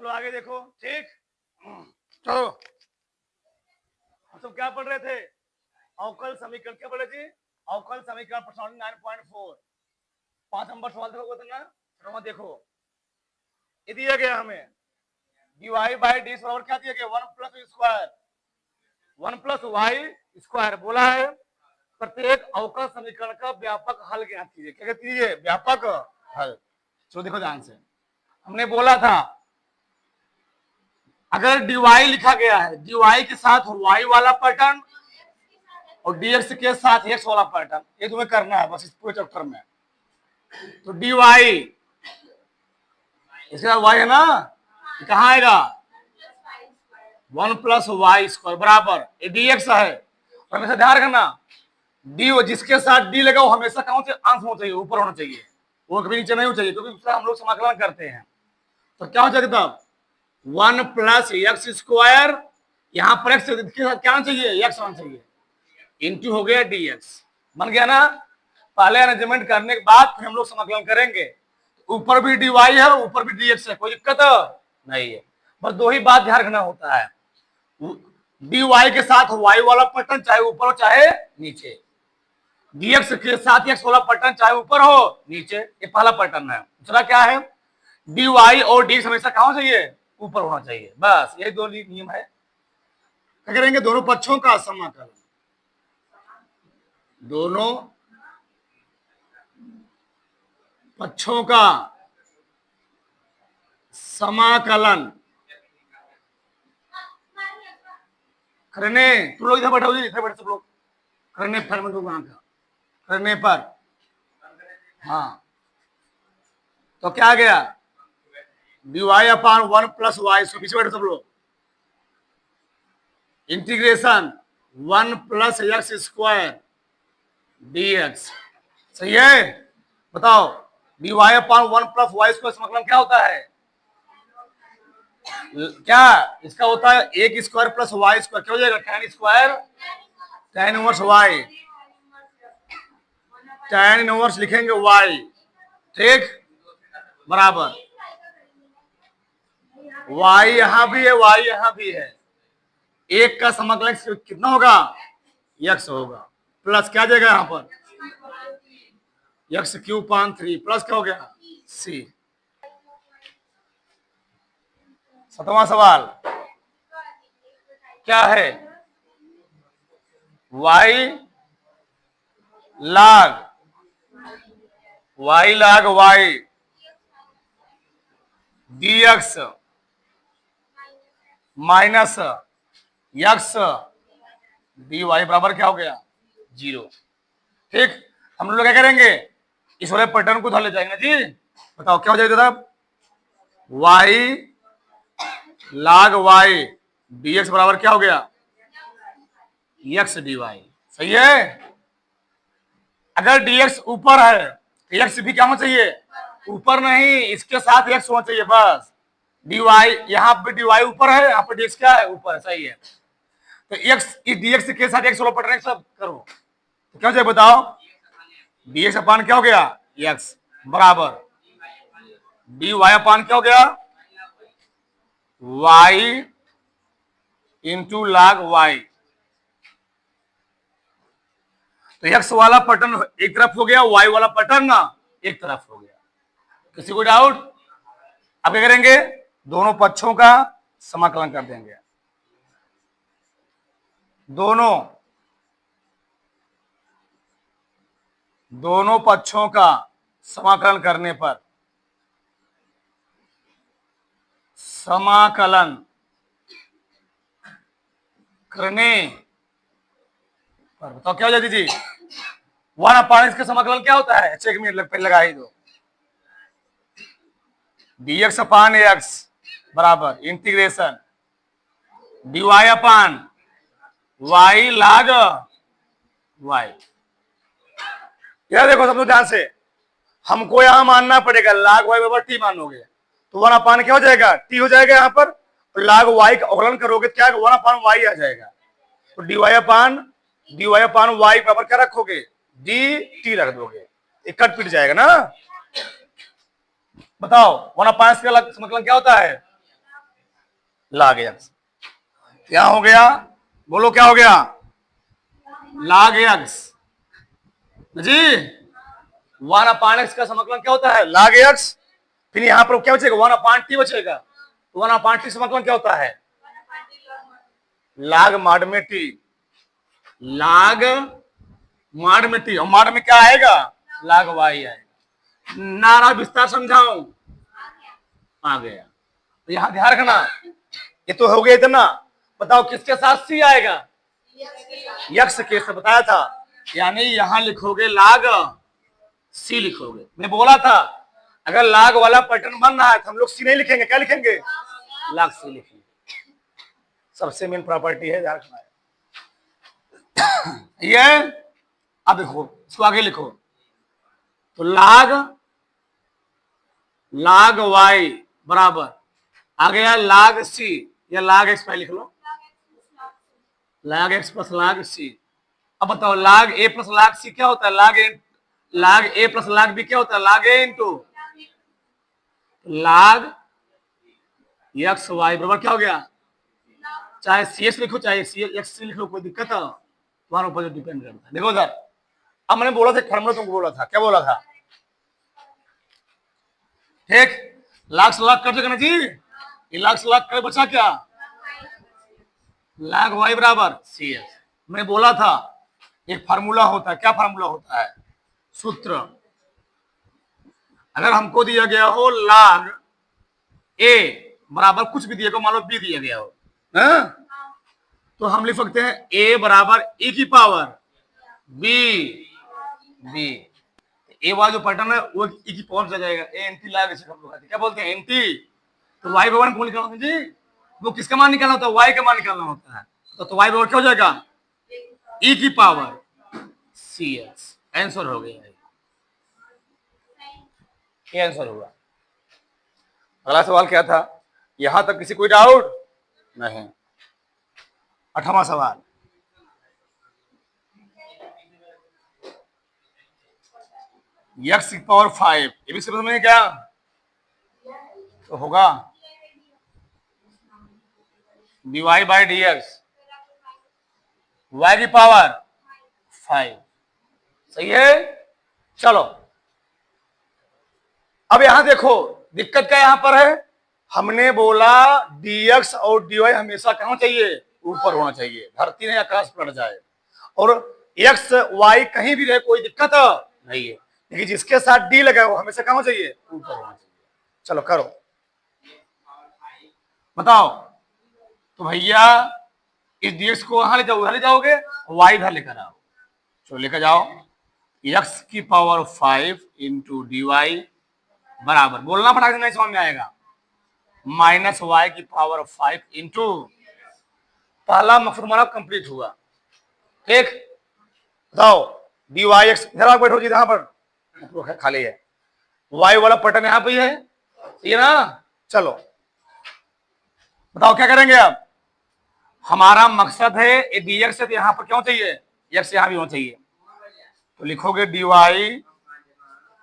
चलो आगे देखो। ठीक, चलो हम सब क्या पढ़ रहे थे? अवकल समीकरण। क्या पढ़े थे? अवकल समीकरण प्रश्न 9.4। 5 नंबर सवाल देखो, देखो ये दिया गया हमें dy बाई डी बराबर क्या दिया गया? 1 plus square 1 plus Y square बोला है। प्रत्येक अवकल समीकरण का व्यापक हल ज्ञात कीजिए। क्या कीजिए? व्यापक हल। चलो देखो ध्यान से, हमने बोला था अगर dy लिखा गया है, dy के साथ y वाला पैटर्न और dx के साथ x वाला पैटर्न, ये तुम्हें करना है बस इस पूरे चैप्टर में। तो dy इसके साथ y है ना, कहाँ आएगा? 1 प्लस वाई स्क्वायर बराबर ये dx है। और हमेशा ध्यान रखना डी जिसके साथ डी लगा वो हमेशा कौन से अंश होना चाहिए? ऊपर होना चाहिए, वो कभी नीचे नहीं होना चाहिए, क्योंकि हम लोग समाकलन करते हैं। तो क्या हो जाएगा तब? 1 प्लस एक्स स्क्वायर, यहां पर एक्स क्या होना चाहिए? एक्स होना चाहिए, इंटू हो गया dx। बन गया ना? पहले अरेंजमेंट करने के बाद फिर हम लोग समाकलन करेंगे। ऊपर भी dy है, ऊपर भी dx है, कोई दिक्कत नहीं है। बस दो ही बात ध्यान रखना होता है, dy के साथ y वाला पैटर्न चाहे ऊपर हो चाहे नीचे, dx के साथ x वाला पैटर्न चाहे ऊपर हो नीचे। ये पहला पैटर्न है। दूसरा क्या है? dy और dx हमेशा कहां चाहिए? ऊपर होना चाहिए। बस यही दो नियम है। क्या करेंगे? दोनों पक्षों का समाकलन, दोनों पक्षों का समाकलन करने, तुम लोग इधर बैठो, इधर बैठो सब लोग, करने करने पर हाँ, तो क्या आ गया? dy अपान 1 प्लस वाई, पीछे बैठो सब लोग, integration 1 plus x square dx। सही है? बताओ dy अपान 1 प्लस वाई स्क्वायर मतलब क्या होता है? क्या इसका होता है? एक स्क्वायर प्लस वाई स्क्वायर, क्या हो जाएगा? tan square tan inverse Y, tan inverse लिखेंगे वाई, ठीक, बराबर वाई यहां भी है, वाई यहां भी है, एक का समाकलन कितना होगा? x होगा, प्लस क्या जाएगा यहां पर? x क्यूब पान 3 प्लस क्या हो गया? c। सातवां सवाल क्या है? y लाग y dx minus x dy बराबर क्या हो गया? 0। ठीक, हम लोग क्या करेंगे? इस वाले पैटर्न को उधर ले जाएंगे जी। बताओ क्या हो जाएगा तब? y लाग y dx बराबर क्या हो गया? x dy। सही है? अगर dx ऊपर है तो x भी क्या होना चाहिए? ऊपर नहीं, इसके साथ x होना चाहिए बस। dy यहाँ पे dy ऊपर है, यहाँ पे dx क्या है? ऊपर है। सही है, तो x इस dx के साथ x वाला पैटर्न सब करो तो क्या हो जाए? बताओ dx अपान क्या हो गया? x बराबर dy अपान क्या हो गया? y इंटू लाग y। तो x वाला पैटर्न एक तरफ हो गया, y वाला पैटर्न ना एक तरफ हो गया। किसी को डाउट? अब क्या करेंगे? दोनों पक्षों का समाकलन कर देंगे। दोनों पक्षों का समाकलन करने पर बताओ क्या हो जाती थी? 1 अपान इसका समाकलन क्या होता है? अच्छा 1 मिनट पहले लगा ही दो। dx अपान x बराबर इंटीग्रेशन dy अपान y लाग y। यह देखो सब लोग ध्यान से, हमको यहां मानना पड़ेगा लाग y बराबर t मानोगे तो 1 अपान क्या हो जाएगा? t हो जाएगा यहां पर, और लाग y का अवकलन करोगे क्या? 1 अपान y आ जाएगा। तो dy अपान y बराबर क्या रखोगे? dt रख दोगे, एक कट पिट जाएगा ना। बताओ 1 अपान का मतलब क्या होता है? log x। क्या हो गया, बोलो क्या हो गया, log x जी। 1/x का समाकलन क्या होता है, log x। फिर यहां पर क्या बचेगा, 1/t बचेगा। तो 1/t समाकलन क्या होता है, log mod में t, log mod में t, और mod में क्या आएगा, log y आएगा। नारा विस्तार समझाऊं, आ गया। तो यहां ध्यान रखना, ये तो हो गया इतना। बताओ किसके साथ सी आएगा, यक्स के से बताया था, यानी यहां लिखोगे लाग सी लिखोगे। मैं बोला था अगर लाग वाला पैटर्न बन रहा है तो हम लोग सी नहीं लिखेंगे, क्या लिखेंगे, लाग सी लिखेंगे। सबसे मेन प्रॉपर्टी है, ध्यान रखना है ये। अब देखो इसको आगे लिखो, तो लाग वाई बराबर आ गया लाग सी, या लाग एक्स पहले लिख लो, लाग एक्स प्लस लाग सी। अब बताओ लाग ए प्लस लाग सी क्या होता है, लाग ए प्लस लाग बी क्या होता है, लाग ए इंटू लाग एक्स वाई बराबर क्या हो गया, चाहे सी एस लिखो चाहे सी एक्स सी लिख लो, कोई दिक्कत है, तुम्हारे ऊपर डिपेंड करता है। देखो उधर, अब मैंने बोला था फॉर्मूला, तुमको बोला था, क्या बोला था, ठीक, लाख से लाख कट जाएगा ना जी, ये लाख से लाख कर बचा क्या, लाग वाई बराबर सी एस। मैं बोला था एक फार्मूला होता है, क्या फार्मूला होता है, सूत्र। अगर हमको दिया गया हो लाग ए बराबर कुछ भी दिया गया, मान लो बी दिया गया हो, है? तो हम लिख सकते हैं ए बराबर e की पावर बी, ए वाला जो पैटर्न है वो e की पावर से जाएगा, ए एनटी लाग ऐसे हम लोग क्या बोलते हैं एनटी। तो वाई बराबर कौन निकालना जी, वो किसका मान निकालना होता है, वाई का मान निकालना होता है। तो वाई बराबर क्या हो जाएगा, e की पावर सी एस। आंसर हो गया, ये आंसर होगा। अगला सवाल क्या था, यहां तक किसी कोई डाउट नहीं। 8वां सवाल, एक्स की पावर 5, ये भी समझ में क्या तो होगा, dy by D X Y की पावर 5, सही है। चलो अब यहां देखो दिक्कत क्या यहां पर है, हमने बोला dx और dy हमेशा कहां चाहिए, ऊपर होना चाहिए, धरती नहीं आकाश पलट जाए, और x y कहीं भी रहे कोई दिक्कत नहीं है, लेकिन जिसके साथ d लगा वो हमेशा कहां चाहिए, ऊपर होना चाहिए। चलो करो, बताओ, तो भैया इस dx को वहां ले जाओ, उधर ले जाओगे, y इधर लेकर आओ, चलो लेकर जाओ, x की पावर 5 इंटू डी वाई बराबर, बोलना फटाक से नहीं समझ में आएगा, माइनस वाई की पावर 5 इंटू, पहला मकसद हमारा कंप्लीट हुआ, ठीक। बताओ डी वाई एक्स, इधर बैठो जी, यहां पर खाली है, वाई वाला पैटर्न यहां पे है, ये ना। चलो बताओ क्या करेंगे, अब हमारा मकसद है डी एक्स से यहां पर क्यों चाहिए, एक्स यहां भी होना चाहिए, तो लिखोगे डी वाई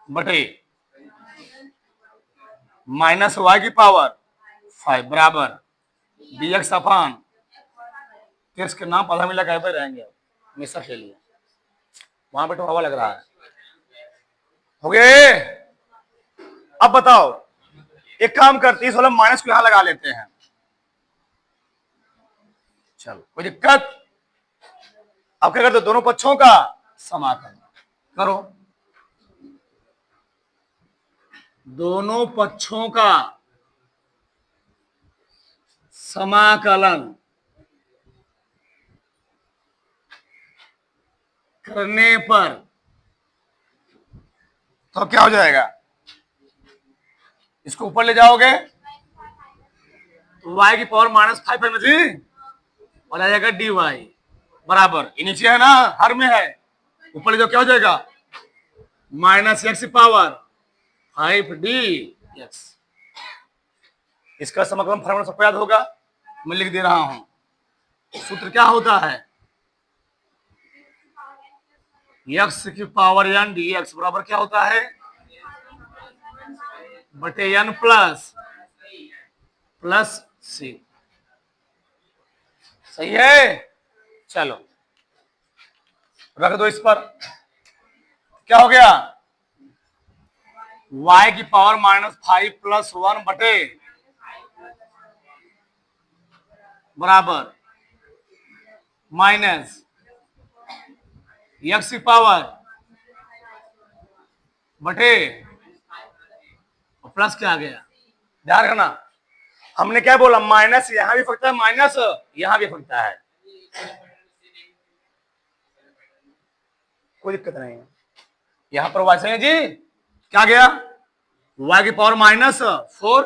बटे माइनस वाई की पावर 5 बराबर डी एक्स अपान, एक्स के नाम आधा मिला कह पे रहेंगे हमेशा के लिए, वहां पे तो हवा लग रहा है, हो गए। अब बताओ एक काम करते हैं, इस वाला माइनस को यहां लगा लेते हैं, चलो कोई दिक्कत। अब क्या करते, दोनों पक्षों का समाकलन करो, दोनों पक्षों का समाकलन करने पर तो क्या हो जाएगा, इसको ऊपर ले जाओगे तो y की पावर -5 है ना जी, और आ जाएगा dy बराबर, ये नीचे है ना, हर में है, ऊपर ले जाओ क्या हो जाएगा, माइनस एक्स की पावर 5 dx। इसका समाकलन फॉर्मूला सबको याद होगा, मैं लिख दे रहा हूं, सूत्र क्या होता है, x की पावर n dx बराबर क्या होता है, बटे n प्लस सी। सही है। चलो रख दो इस पर। क्या हो गया, y की पावर -5 + 1 बराबर माइनस x की पावर बटे प्लस क्या आ गया। ध्यान रखना, हमने क्या बोला, माइनस यहां भी फंकता है, माइनस यहां भी फंकता है, कोई दिक्कत नहीं है। यहां पर वाई है जी, क्या गया, y की पावर -4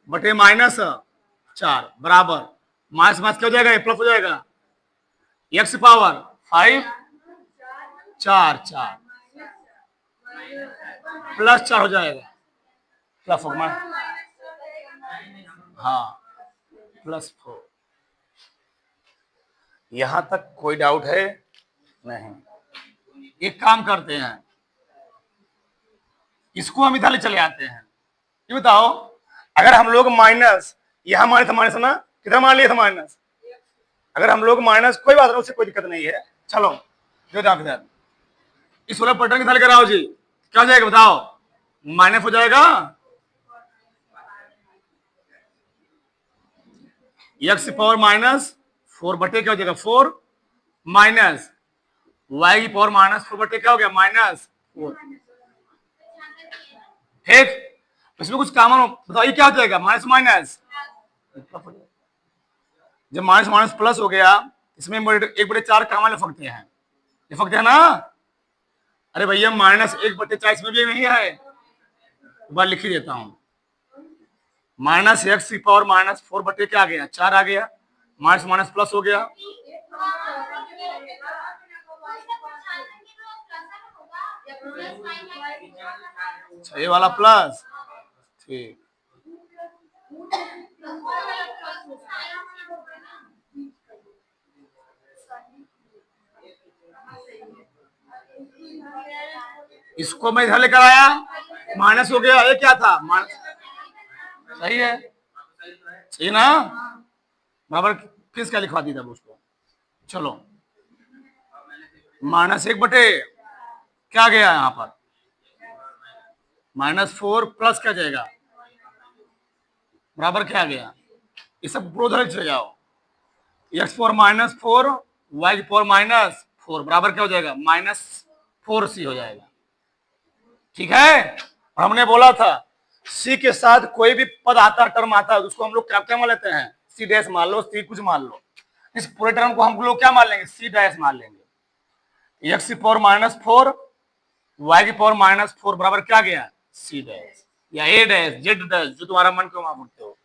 बटे -4 बराबर माइनस माइनस क्या हो जाएगा, प्लस हो जाएगा, x की पावर 5 4 प्लस 4 हो जाएगा, प्लस होगा, हाँ +4। यहां तक कोई डाउट है नहीं। एक काम करते हैं, इसको हम इधर ले चले आते हैं। ये बताओ, अगर हम लोग माइनस यहां माने था, माइनस ना किधर मान लिया था माइनस, अगर हम लोग माइनस, कोई बात नहीं, उससे कोई दिक्कत नहीं है। चलो जो जाओ इधर, इस वाला पटन इधर कराओ जी, क्या हो जाएगा बताओ, माइनस हो जाएगा x की पावर -4 बटे क्या हो जाएगा 4 माइनस y की पावर -4 बटे क्या हो गया -4। ठीक, इसमें कुछ कॉमन बताओ, ये क्या हो जाएगा, माइनस माइनस, जब माइनस माइनस प्लस हो गया, इसमें 1/4 कॉमन फंकते हैं, ये फंकते हैं ना। अरे भैया -1/4 इसमें भी नहीं है, एक बार लिख ही देता हूं, -x की पावर -4 बटे क्या आ गया 4 आ गया, माइनस माइनस प्लस हो गया, ये वाला प्लस, ठीक। इसको मैं इधर लेकर आया, माइनस हो गया, ये क्या था माइनस, सही है, सही ना, बराबर किस क्या लिखवा दी था उसको। चलो -1 बटे क्या गया यहां पर -4 प्लस क्या जाएगा बराबर क्या गया, ये सब उधर चले जाओ, x पावर -4 y की पावर -4 बराबर क्या हो जाएगा -4c हो जाएगा। ठीक है, और हमने बोला था c के साथ कोई भी पद आता टर्म आता है उसको हम लोग क्या क्या मान लेते हैं, c डैश मान लो, c कुछ मान लो, इस पूरे टर्म को हम लोग क्या मान लेंगे, c डैश मान लेंगे। x की पावर -4 y की पावर -4 बराबर क्या गया c डैश या a डैश z डैश, जो तुम्हारा मन को वहां उठते हो,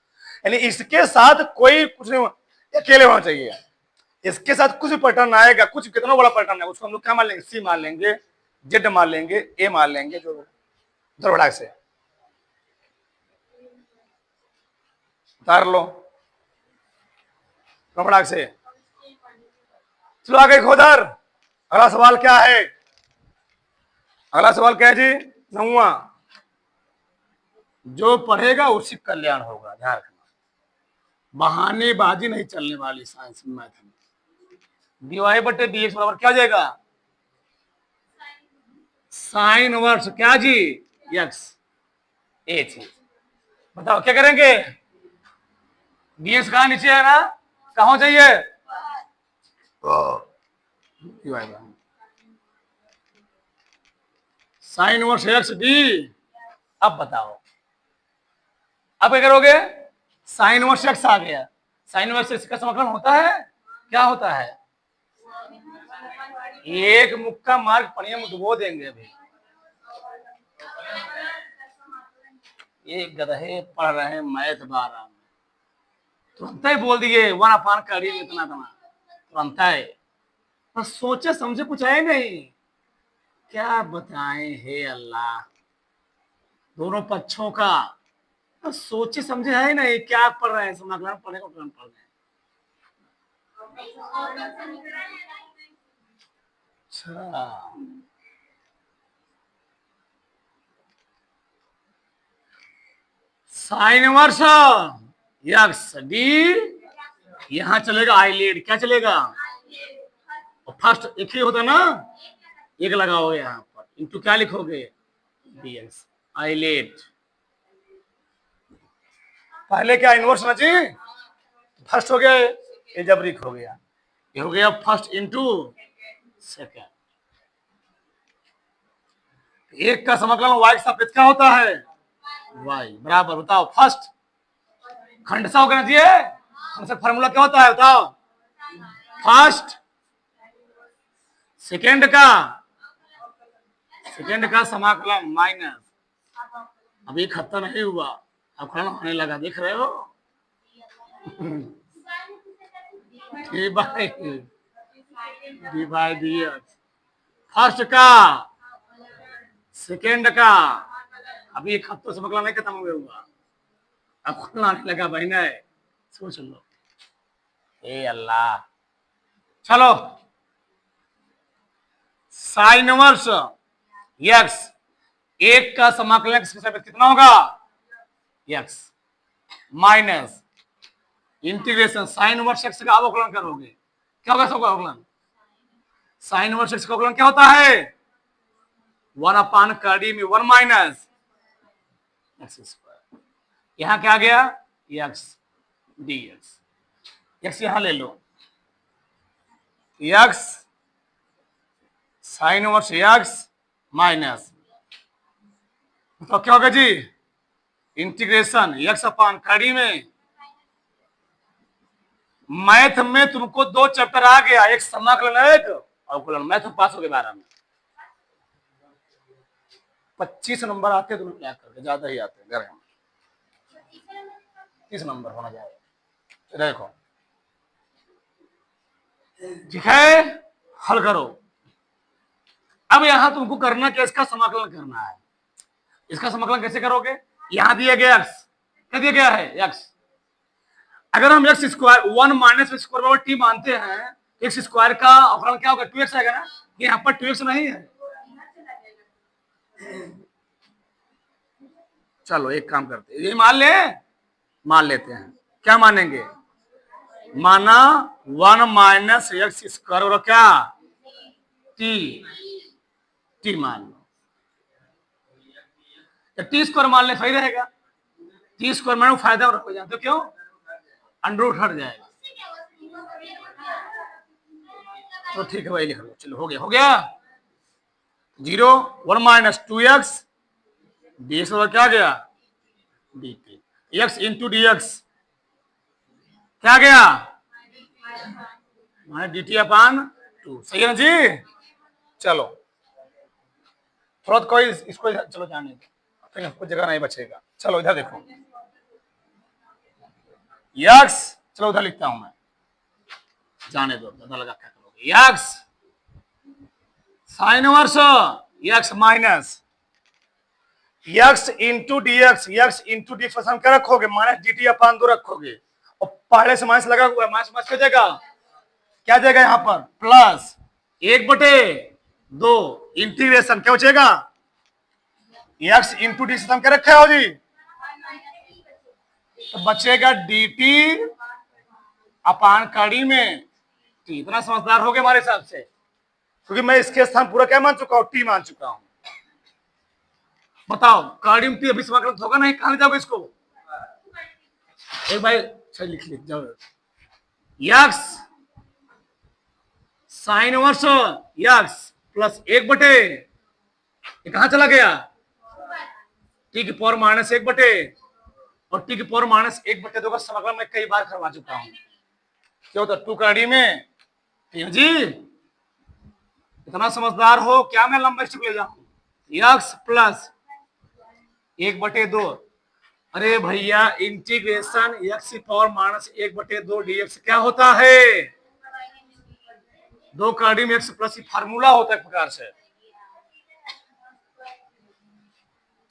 यानी इसके साथ कोई कुछ नहीं, अकेले होना चाहिए। इसके साथ कुछ पैटर्न आएगा, कुछ कितना बड़ा पैटर्न है उसको हम लोग क्या मान लेंगे, सी मान लेंगे, जेड मान लेंगे, ए मान लेंगे, जो दरबड़ा से उतार लो दरबड़ा से। चलो आगे खोदर, अगला सवाल क्या है, अगला सवाल क्या है जी, 9वां, जो पढ़ेगा उसी कल्याण होगा, ध्यान रखना, बहानेबाजी नहीं चलने वाली साइंस में, मैथ में। dy बटे dx बराबर क्या जाएगा, साइन वर्स क्या जी x, ए चीज बताओ क्या करेंगे, dx कहां नीचे है ना, कहां चाहिए, साइन वर्स एक्स डी। अब बताओ, अब क्या करोगे, साइन वर्स एक्स आ गया, साइन वर्स एक्स का समाकलन होता है, क्या होता है, एक मुक्का मार्क पढ़िए मुझको देंगे अभी, एक गधे पढ़ रहे हैं मैथ 12 में, तुरंत ही बोल दिए 1/, करिए इतना तुरंत है, बस सोचे समझे कुछ है नहीं, क्या बताएं हे अल्लाह, दोनों पक्षों का बस सोचे समझे है नहीं, क्या पढ़ रहे हैं, समाकलन पढ़ने को पढ़ रहे हैं। अच्छा साइन वर्स एक्स डी यहां चलेगा आईलिड, क्या चलेगा, और फर्स्ट एक ही होता ना, एक लगाओगे यहां पर, इंटू क्या लिखोगे, डीएक्स आईलिड। पहले क्या इनवर्स होना चाहिए, फर्स्ट हो गया, ये जबरिक हो गया, ये हो गया फर्स्ट इंटू सेकेंड। एक का समाकलन y के सापेक्ष क्या होता है, y बराबर, बताओ फर्स्ट खंडसा होना चाहिए, खंडसा फार्मूला क्या होता है बताओ, फर्स्ट सेकेंड का समाकलन माइनस, अभी खत्म नहीं हुआ, अब खत्म होने लगा, देख रहे हो डिवाइड डीएक्स, फर्स्ट का सेकेंड का, अभी खत्म समाकलन नहीं खत्म हुआ, अब खुलना आने लगा बहना है, सोच लो, ए अल्लाह। चलो साइन इनवर्स एक्स, एक का समाकलन किसके सापेक्ष कितना होगा, x minus integration sign inverse x का अवकलन करोगे, क्या होगा सबका अवकलन, साइन इनवर्स एक्स का अवकलन क्या होता है, 1 कड़ी में 1 माइनस एक्स स्क्वायर, यहां क्या गया एक्स डीएक्स, एक्स यहां ले लो, x sine inverse x minus, तो क्या होगा जी, इंटीग्रेशन एक्स अपान कड़ी में, मैथ में तुमको 2 चैप्टर आ गया, एक समाकलन एक अवकलन, मैथ में पास हो गए 12 में, 25 नंबर आते तुम्हें क्या करके, ज्यादा ही आते घर में, 30 नंबर होना चाहिए, देखो ठीक है, हल करो। अब यहां तुमको करना क्या, इसका समाकलन करना है, इसका समाकलन कैसे करोगे, यहां दिया गया एक्स, क्या दिया गया है एक्स, अगर हम एक्स स्क्वायर 1 माइनस स्क्वायर बराबर टी मानते हैं, एक्स स्क्वायर का अवकलन क्या होगा 2x आएगा ना, यहाँ पर 2x नहीं है, चलो एक काम करते हैं, ये मान लेते हैं, क्या मानेंगे, माना 1 माइनस एक्स स्क्वायर और क्या टी मान लो, टी स्क्वायर मान ले सही रहेगा, टी स्क्वायर मान फायदा और हो जानते हो क्यों, अंडर रूट हट जाएगा, तो ठीक है वही लिख लो, चलो हो गया 0 1 माइनस 2x dx और क्या गया dt, x इंटू dx क्या गया माइनस dt अपान 2, सही है ना जी। चलो थोड़ा कोई इसको चलो जाने दो, फिर कुछ जगह नहीं बचेगा, चलो इधर देखो x, चलो उधर लिखता हूं मैं, जाने दो ज्यादा लगा क्या करोगे, x sine inverse x minus x into DX, x into DX हम क्या रखोगे माइनस dt अपान 2 रखोगे, और पहले से माइनस लगा हुआ है, माइनस माइनस क्या जाएगा यहाँ पर प्लस 1/2 इंटीग्रेशन क्या बचेगा, x इंटू डी हम क्या रखे हो जी, तो बचेगा dt अपान कड़ी में t, इतना समझदार हो गए हमारे हिसाब से, क्योंकि मैं इसके स्थान पूरा क्या मान चुका हूं, टी मान चुका हूं, बताओ कड़ी में टी अभी समाकलन होगा नहीं, कहां जाओगे इसको, एक भाई सही लिख जाओ, x sine inverse x plus 1/, कहां चला गया टी की पावर माइनस 1/, और टी की पावर माइनस 1/2 का समाकलन मैं कई बार करवा चुका हूं, क्या होता है 2 कड़ी में, जी इतना समझदार हो क्या मैं लंबा स्टेप ले जाऊं, x प्लस 1/2, अरे भैया इंटीग्रेशन x की पावर माइनस 1/2 dx क्या होता है, 2 कड़ी में x प्लस फार्मूला होता है एक प्रकार से,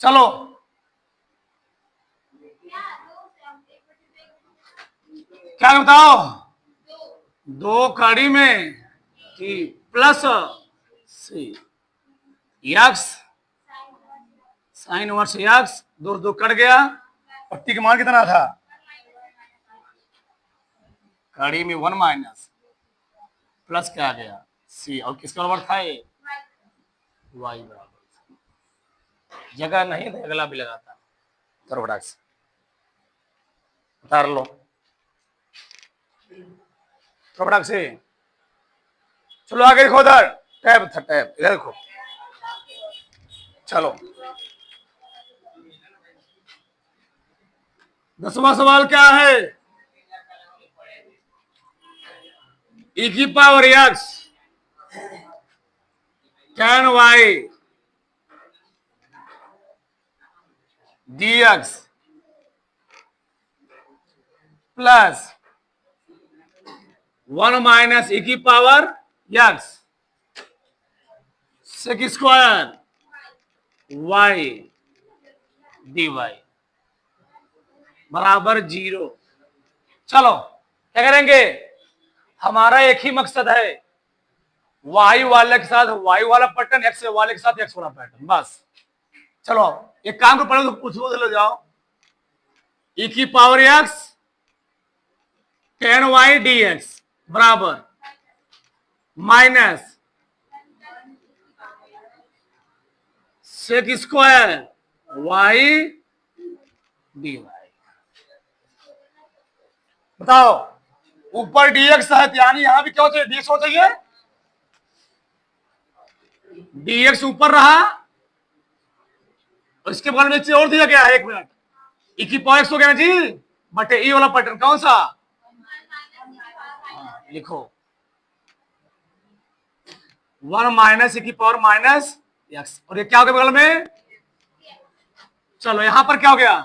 चलो क्या बताओ 2 कड़ी में t plus c x sine inverse x, 2 cut गया, और टी का मान कितना था कड़ी में 1 माइनस प्लस क्या आ गया सी, और किसका बराबर था ये वाई बराबर, जगह नहीं तो अगला भी लगाता, करो फटाक से उतार लो, करो फटाक से, चलो आगे देखो, उधर टैब था, टैब इधर देखो, चलो 10वां सवाल क्या है, e की power x tan y dx plus 1 minus e की power x sec square y dy बराबर 0। चलो क्या करेंगे, हमारा एक ही मकसद है, y वाले के साथ y वाला पैटर्न, x वाले के साथ x वाला पैटर्न, बस। चलो एक काम को पढ़ो तो पूछो ले जाओ, e की power x tan y dx बराबर minus sec square y dy। बताओ ऊपर dx है, यानी यहां भी क्या चाहिए, dx हो चाहिए, dx ऊपर रहा, और इसके बगल में एक चीज और दिया गया है, 1 मिनट, e की पावर x हो गया ना जी, बटे e वाला पैटर्न कौन सा, लिखो 1 माइनस e की पावर माइनस x, और ये क्या हो गया बगल में, चलो यहां पर क्या हो गया,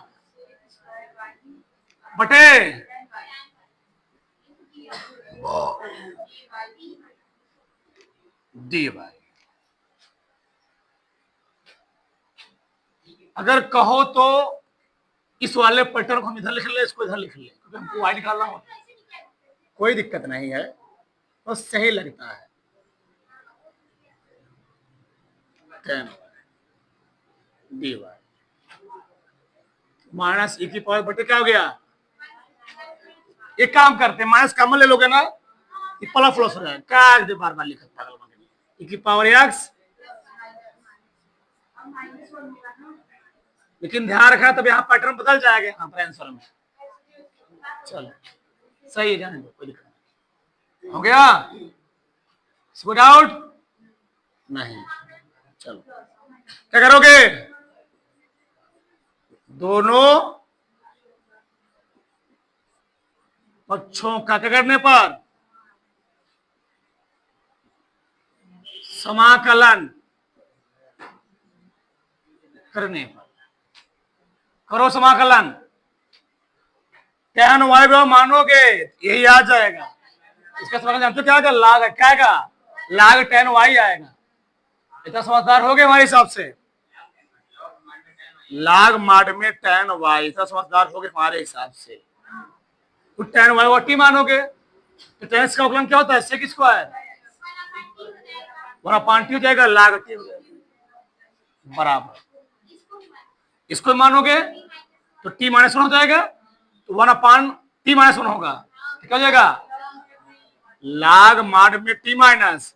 बटे dy। अगर कहो तो इस वाले पैटर्न को हम इधर लिख ले, इसको इधर लिख ले, क्योंकि हमको y निकालना होता है, कोई दिक्कत नहीं है, तो सही लगता है, dy माइनस e की पावर बटे क्या हो गया, एक काम करते हैं माइनस कॉमन ले लोगे ना, ये प्लस प्लस हो जाएगा, क्या दे बार बार लिखा पागल बन, e की पावर x, लेकिन ध्यान रखना तब यहाँ पैटर्न बदल जाएगा यहाँ पर आंसर में, चलो सही है, जाने दो कोई दिक्कत नहीं, हो गया, इसको डाउट नहीं, चलो क्या करोगे, दोनों पक्षों का क्या करने पर समाकलन करने पर, करो समाकलन, tan y मानोगे यही आ जाएगा, इसका समाकलन जानते हो क्या आएगा, लाग क्या आएगा, लाग tan y आएगा, इतना समझदार हो गए हमारे हिसाब से, लाग माड में tan y, इतना समझदार हो गए हमारे हिसाब से, तो tan y और t मानोगे तो tan इसका अवकलन क्या होता है, सेक स्क्वायर 1/t हो जाएगा, लाग t हो जाएगा बराबर, इसको मानोगे तो t -1 हो जाएगा, तो 1/t -1 होगा, क्या हो जाएगा, लाग माड में t माइनस,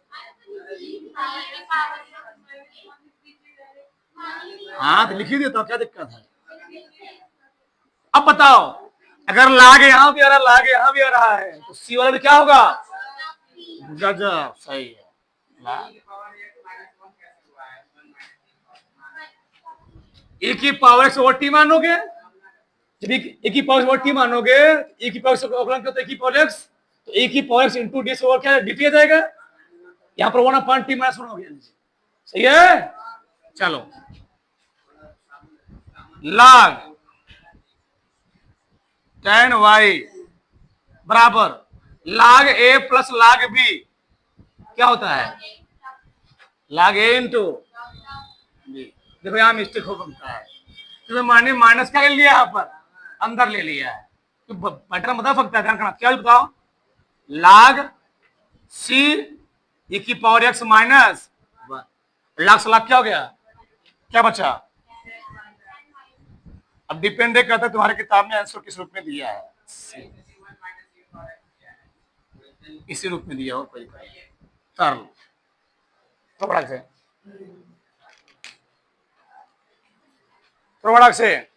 हाँ तो लिख ही देता हूं, क्या दिक्कत है। अब बताओ अगर लाग यहां भी आ रहा है, लाग यहां भी आ रहा है, तो सी वाला भी क्या होगा, गजब सही है, लाग ए की पावर x ओवर टी मानोगे, जब ए की पावर ओवर टी मानोगे, ए की पावर अवकलन करते की पावर x, तो ए की पावर x इंटू डी से ओवर क्या dt आ जाएगा, यहाँ पर 1/t -1 हो गया, सही है। चलो लाग tan y बराबर लाग a प्लस लाग b, क्या होता है, लाग a इंटू बी, देखो यहाँ मिस्टेक हो बनता है, तो मैंने माइनस क्या ले लिया, यहाँ पर अंदर ले लिया है, तो पैटर्न बता सकता है, ध्यान रखना, क्या बताओ, लाग सी e की पावर x माइनस लाग से लाग क्या हो गया, क्या बचा, अब डिपेंड करता है तुम्हारे किताब में आंसर किस रूप में दिया है, इसी रूप में दिया हो कोई तरल प्रोडक्ट से